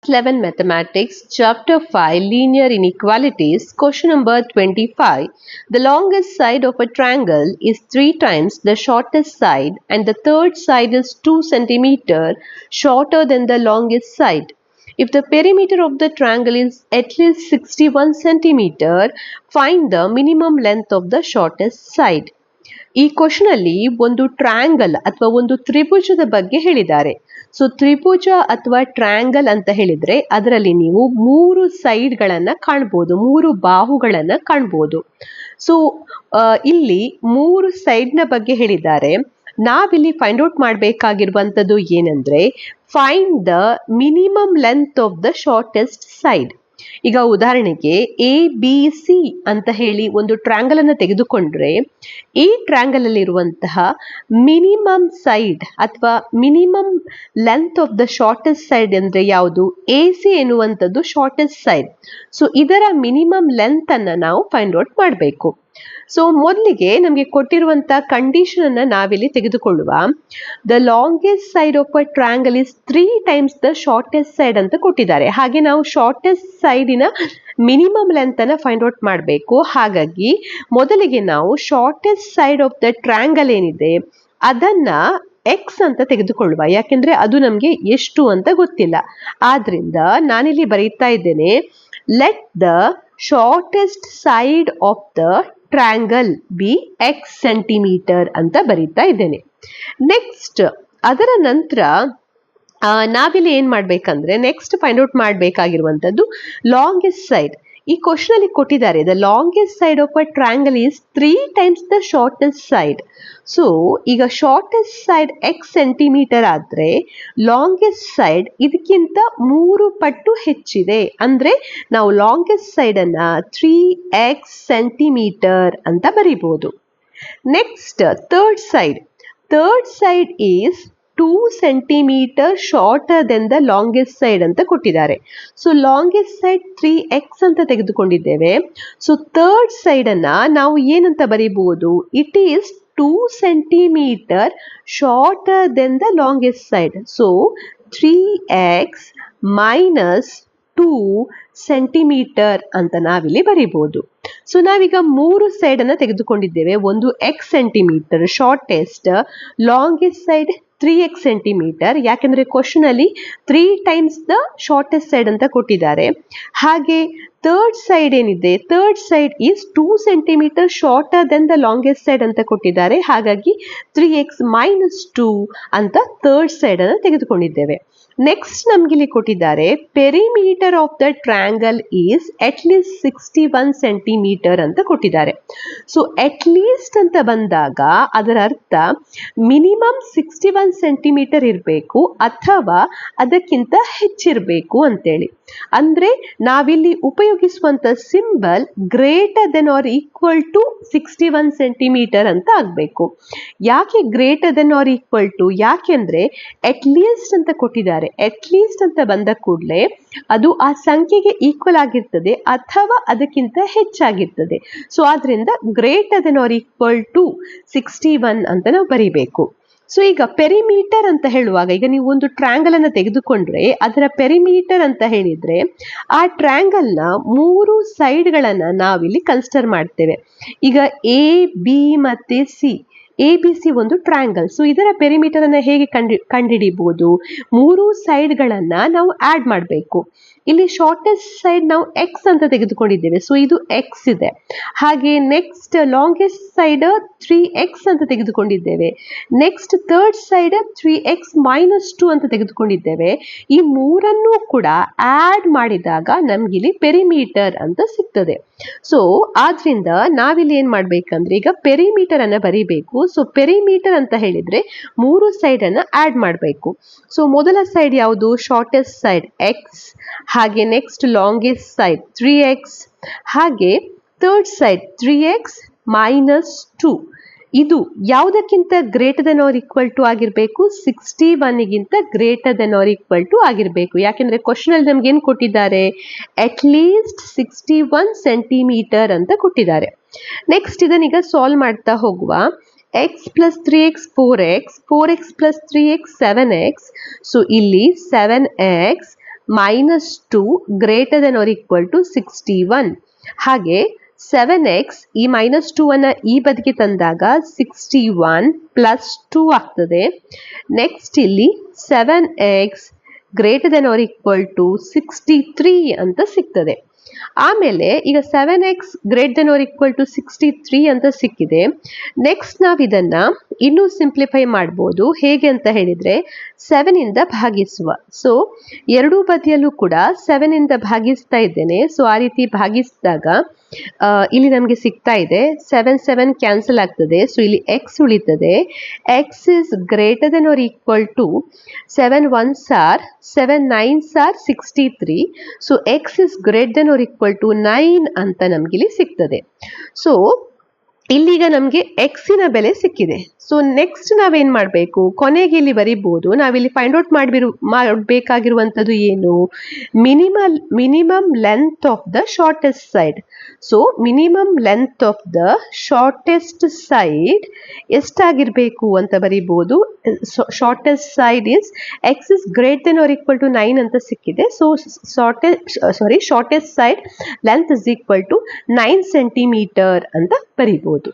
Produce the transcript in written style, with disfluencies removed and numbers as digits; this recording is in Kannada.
11 Mathematics, Chapter 5 Linear Inequalities, question number 25. The longest side of a triangle is 3 times the shortest side and the third side is 2 centimeter shorter than the longest side. If the perimeter of the triangle is at least 61 centimeter, find the minimum length of the shortest side. ಈ ಕ್ವಶನ್ ಅಲ್ಲಿ ಒಂದು ಟ್ರಯಾಂಗಲ್ ಅಥವಾ ಒಂದು ತ್ರಿಭುಜದ ಬಗ್ಗೆ ಹೇಳಿದ್ದಾರೆ. ಸೊ ತ್ರಿಭುಜ ಅಥವಾ ಟ್ರಯಾಂಗಲ್ ಅಂತ ಹೇಳಿದ್ರೆ ಅದರಲ್ಲಿ ನೀವು 3 ಸೈಡ್ಗಳನ್ನ ಕಾಣ್ಬೋದು, 3 ಬಾಹುಗಳನ್ನ ಕಾಣ್ಬೋದು. ಸೊ ಇಲ್ಲಿ 3 ಸೈಡ್ನ ಬಗ್ಗೆ ಹೇಳಿದ್ದಾರೆ. ನಾವಿಲ್ಲಿ ಫೈಂಡ್ ಔಟ್ ಮಾಡಬೇಕಾಗಿರುವಂಥದ್ದು ಏನಂದ್ರೆ find the minimum length of the shortest side. ಈಗ ಉದಾಹರಣೆಗೆ ABC ಅಂತ ಹೇಳಿ ಒಂದು ಟ್ರಯಾಂಗಲ್ ಅನ್ನು ತೆಗೆದುಕೊಂಡ್ರೆ ಈ ಟ್ರಯಾಂಗಲ್ ಅಲ್ಲಿ ಇರುವಂತಹ ಮಿನಿಮಮ್ ಸೈಡ್ ಅಥವಾ minimum length of the shortest side ಅಂದ್ರೆ ಯಾವುದು? AC ಎನ್ನುವಂಥದ್ದು ಶಾರ್ಟೆಸ್ಟ್ ಸೈಡ್. ಸೊ ಇದರ ಮಿನಿಮಮ್ ಲೆಂತ್ ಅನ್ನ ನಾವು ಫೈಂಡ್ ಔಟ್ ಮಾಡಬೇಕು. ಸೊ ಮೊದಲಿಗೆ ನಮಗೆ ಕೊಟ್ಟಿರುವಂತ ಕಂಡೀಷನ್ ಅನ್ನ ನಾವಿಲ್ಲಿ ತೆಗೆದುಕೊಳ್ಳುವ. The longest side of a triangle is 3 times the shortest side ಅಂತ ಕೊಟ್ಟಿದ್ದಾರೆ. ಹಾಗೆ ನಾವು ಶಾರ್ಟೆಸ್ಟ್ ಸೈಡಿನ ಮಿನಿಮಮ್ ಲೆಂತ್ ಅನ್ನ ಫೈಂಡ್ ಔಟ್ ಮಾಡಬೇಕು. ಹಾಗಾಗಿ ಮೊದಲಿಗೆ ನಾವು shortest side of the triangle ಏನಿದೆ ಅದನ್ನ ಎಕ್ಸ್ ಅಂತ ತೆಗೆದುಕೊಳ್ಳುವ. ಯಾಕೆಂದ್ರೆ ಅದು ನಮ್ಗೆ ಎಷ್ಟು ಅಂತ ಗೊತ್ತಿಲ್ಲ. ಆದ್ರಿಂದ ನಾನಿಲ್ಲಿ ಬರೀತಾ ಇದ್ದೇನೆ, let the shortest side of the triangle be x centimeter ಅಂತ ಬರೀತಾ ಇದ್ದೇನೆ. ನೆಕ್ಸ್ಟ್ ಅದರ ನಂತರ ನಾವಿಲ್ಲಿ ಏನ್ ಮಾಡ್ಬೇಕಂದ್ರೆ ನೆಕ್ಸ್ಟ್ ಫೈಂಡ್ ಔಟ್ ಮಾಡಬೇಕಾಗಿರುವಂತದ್ದು ಲಾಂಗೆಸ್ಟ್ ಸೈಡ್. ಈ ಕ್ವಶನ್ ಅಲ್ಲಿ ಕೊಟ್ಟಿದ್ದಾರೆ the longest side of a triangle is 3 times the shortest side. So ಈಗ ಶಾರ್ಟೆಸ್ಟ್ ಸೈಡ್ ಎಕ್ಸ್ ಸೆಂಟಿಮೀಟರ್ ಆದ್ರೆ ಲಾಂಗೆಸ್ಟ್ ಸೈಡ್ ಇದಕ್ಕಿಂತ 3 ಪಟ್ಟು ಹೆಚ್ಚಿದೆ. ಅಂದ್ರೆ ನಾವು ಲಾಂಗೆಸ್ಟ್ ಸೈಡ್ ಅನ್ನ 3x ಸೆಂಟಿಮೀಟರ್ ಅಂತ ಬರೀಬಹುದು. Next third side is 2 centimetre shorter than the longest side ಅಂತ ಕೊಟ್ಟಿದ್ದಾರೆ. ಸೊ ಲಾಂಗೆಸ್ಟ್ ಸೈಡ್ 3x ಅಂತ ತೆಗೆದುಕೊಂಡಿದ್ದೇವೆ. ಸೊ ಥರ್ಡ್ ಸೈಡ್ ಅನ್ನ ನಾವು ಏನಂತ ಬರೀಬಹುದು? It is 2 centimetre shorter than the longest side. So 3x minus 2 centimeter ಅಂತ ನಾವಿಲ್ಲಿ ಬರೀಬಹುದು. ಸೊ ನಾವೀಗ 3 ಸೈಡ್ ಅನ್ನ ತೆಗೆದುಕೊಂಡಿದ್ದೇವೆ. ಒಂದು x centimetre shortest, longest side 3x centimetre. ಯಾಕೆಂದ್ರೆ ಕ್ವಶನ್ ಅಲ್ಲಿ 3 ಟೈಮ್ಸ್ ದ ಶಾರ್ಟೆಸ್ಟ್ ಸೈಡ್ ಅಂತ ಕೊಟ್ಟಿದ್ದಾರೆ. ಹಾಗೆ ಥರ್ಡ್ ಸೈಡ್ ಏನಿದೆ, third side is 2 centimetre shorter than the longest side ಅಂತ ಕೊಟ್ಟಿದ್ದಾರೆ. ಹಾಗಾಗಿ 3x ಮೈನಸ್ 2 ಅಂತ ಥರ್ಡ್ ಸೈಡ್ ಅನ್ನು ತೆಗೆದುಕೊಂಡಿದ್ದೇವೆ. ನೆಕ್ಸ್ಟ್ ನಮ್ಗಿಲ್ಲಿ ಕೊಟ್ಟಿದ್ದಾರೆ perimeter of the triangle is at least 61 centimeter ಅಂತ ಕೊಟ್ಟಿದ್ದಾರೆ. ಸೊ ಅಟ್ ಲೀಸ್ಟ್ ಅಂತ ಬಂದಾಗ ಅದರ ಅರ್ಥ ಮಿನಿಮಮ್ 61 ಸೆಂಟಿಮೀಟರ್ ಇರಬೇಕು ಅಥವಾ ಅದಕ್ಕಿಂತ ಹೆಚ್ಚಿರಬೇಕು ಅಂತೇಳಿ. ಅಂದ್ರೆ ನಾವಿಲ್ಲಿ ಉಪಯೋಗಿಸುವಂತ symbol greater than or equal to 61 centimeter ಅಂತ ಆಗ್ಬೇಕು. ಯಾಕೆ greater than or equal to? ಯಾಕೆಂದ್ರೆ ಅಟ್ ಲೀಸ್ಟ್ ಅಂತ ಕೊಟ್ಟಿದ್ದಾರೆ. ಅಟ್ ಲೀಸ್ಟ್ ಅಂತ ಬಂದ ಕೂಡಲೇ ಅದು ಆ ಸಂಖ್ಯೆಗೆ ಈಕ್ವಲ್ ಆಗಿರ್ತದೆ ಅಥವಾ ಅದಕ್ಕಿಂತ ಹೆಚ್ಚಾಗಿರ್ತದೆ. ಸೊ ಆದ್ರಿಂದ greater than or equal to 61 ಅಂತ ನಾವು ಬರಿಬೇಕು. ಸೊ ಈಗ ಪೆರಿಮೀಟರ್ ಅಂತ ಹೇಳುವಾಗ ಈಗ ನೀವು ಒಂದು ಟ್ರಯಾಂಗಲ್ ಅನ್ನ ತೆಗೆದುಕೊಂಡ್ರೆ ಅದರ ಪೆರಿಮೀಟರ್ ಅಂತ ಹೇಳಿದ್ರೆ ಆ ಟ್ರಯಾಂಗಲ್ ನ 3 ಸೈಡ್ಗಳನ್ನ ನಾವಿಲ್ಲಿ ಕನ್ಸಿಡರ್ ಮಾಡ್ತೇವೆ. ಈಗ AB ಮತ್ತೆ C, ABC ಒಂದು ಟ್ರಯಾಂಗಲ್. ಸೊ ಇದರ ಪೆರಿಮೀಟರ್ ಅನ್ನ ಹೇಗೆ ಕಂಡುಹಿಡಿಬಹುದು? 3 ಸೈಡ್ಗಳನ್ನ ನಾವು ಆಡ್ ಮಾಡಬೇಕು. ಇಲ್ಲಿ ಶಾರ್ಟೆಸ್ಟ್ ಸೈಡ್ ನಾವು x ಅಂತ ತೆಗೆದುಕೊಂಡಿದ್ದೇವೆ. ಸೊ ಇದು x ಇದೆ. ಹಾಗೆ ನೆಕ್ಸ್ಟ್ ಲಾಂಗೆಸ್ಟ್ ಸೈಡ್ 3x ಅಂತ ತೆಗೆದುಕೊಂಡಿದ್ದೇವೆ. Next third side 3x minus 2 ಅಂತ ತೆಗೆದುಕೊಂಡಿದ್ದೇವೆ. ಈ ಮೂರನ್ನು ಕೂಡ ಆಡ್ ಮಾಡಿದಾಗ ನಮ್ಗಿಲ್ಲಿ ಪೆರಿಮೀಟರ್ ಅಂತ ಸಿಗ್ತದೆ. ಸೊ ಆದ್ರಿಂದ ನಾವಿಲ್ಲಿ ಏನ್ ಮಾಡ್ಬೇಕಂದ್ರೆ ಈಗ ಪೆರಿಮೀಟರ್ ಅನ್ನ ಬರೀಬೇಕು. ಸೊ ಪೆರಿಮೀಟರ್ ಅಂತ ಹೇಳಿದ್ರೆ 3 ಸೈಡ್ ಅನ್ನ ಆಡ್ ಮಾಡಬೇಕು. ಸೊ ಮೊದಲ ಸೈಡ್ ಯಾವುದು? ಶಾರ್ಟೆಸ್ಟ್ ಸೈಡ್ x, ಹಾಗೆ ನೆಕ್ಸ್ಟ್ ಲಾಂಗೆಸ್ಟ್ ಸೈಡ್ 3x, ಹಾಗೆ ಥರ್ಡ್ ಸೈಡ್ 3x ಮೈನಸ್ 2. ಇದು ಯಾವುದಕ್ಕಿಂತ greater than or equal to ಆಗಿರ್ಬೇಕು? 61 ಗಿಂತ greater than or equal to ಆಗಿರ್ಬೇಕು. ಯಾಕೆಂದ್ರೆ ಕ್ವಶನ್ ಅಲ್ಲಿ ನಮ್ಗೆ ಏನ್ ಕೊಟ್ಟಿದ್ದಾರೆ? ಅಟ್ ಲೀಸ್ಟ್ 61 ಸೆಂಟಿಮೀಟರ್ ಅಂತ ಕೊಟ್ಟಿದ್ದಾರೆ. ನೆಕ್ಸ್ಟ್ ಇದನ್ನೀಗ ಸಾಲ್ವ್ ಮಾಡ್ತಾ ಹೋಗುವ. x plus 3x 4x, 4x plus 3x 7x. So ಇಲ್ಲಿ 7x -2 greater than or equal to 61. ಹಾಗೆ 7x ಈ -2 ಅನ್ನ ಈ ಬದಿಗೆ ತಂದಾಗ 61 ಪ್ಲಸ್ 2 ಆಗ್ತದೆ. ನೆಕ್ಸ್ಟ್ ಇಲ್ಲಿ 7x greater than or equal to 63 ಅಂತ ಸಿಗ್ತದೆ. ಆಮೇಲೆ ಈಗ 7x greater than or equal to 63 ಅಂತ ಸಿಕ್ಕಿದೆ. ನೆಕ್ಸ್ಟ್ ನಾವು ಇದನ್ನ ಇನ್ನೂ ಸಿಂಪ್ಲಿಫೈ ಮಾಡ್ಬೋದು. ಹೇಗೆ ಅಂತ ಹೇಳಿದ್ರೆ 7 ಇಂದ ಭಾಗಿಸುವ. ಸೊ ಎರಡೂ ಬದಿಯಲ್ಲೂ ಕೂಡ 7 ಇಂದ ಭಾಗಿಸ್ತಾ ಇದ್ದೇನೆ. ಸೊ ಆ ರೀತಿ ಭಾಗಿಸಿದಾಗ ಇಲ್ಲಿ ನಮಗೆ ಸಿಗ್ತಾ ಇದೆ 7 7 ಕ್ಯಾನ್ಸಲ್ ಆಗ್ತದೆ. ಸೊ ಇಲ್ಲಿ x ಉಳಿತದೆ. x is greater than or equal to 7 1s are 7 9s are 63. So x is greater than or equal to 9 ಅಂತ ನಮ್ಗೆ ಇಲ್ಲಿ ಸಿಗ್ತದೆ. ಸೊ ಇಲ್ಲಿಗ ನಮಗೆ ಎಕ್ಸಿನ ಬೆಲೆ ಸಿಕ್ಕಿದೆ. ಸೊ ನೆಕ್ಸ್ಟ್ ನಾವೇನ್ ಮಾಡಬೇಕು, ಕೊನೆಗೆ ಇಲ್ಲಿ ಬರೀಬಹುದು. ನಾವಿಲ್ಲಿ ಫೈಂಡ್ ಔಟ್ ಮಾಡಬೇಕಾಗಿರುವಂಥದ್ದು ಏನು, minimum length of the shortest side. So minimum length of the shortest side ಎಷ್ಟಾಗಿರ್ಬೇಕು ಅಂತ ಬರೀಬಹುದು. Shortest side is x is greater than or equal to 9 ಅಂತ ಸಿಕ್ಕಿದೆ. So shortest side length is equal to 9 centimeter ಅಂತ ಬರೀಬಹುದು.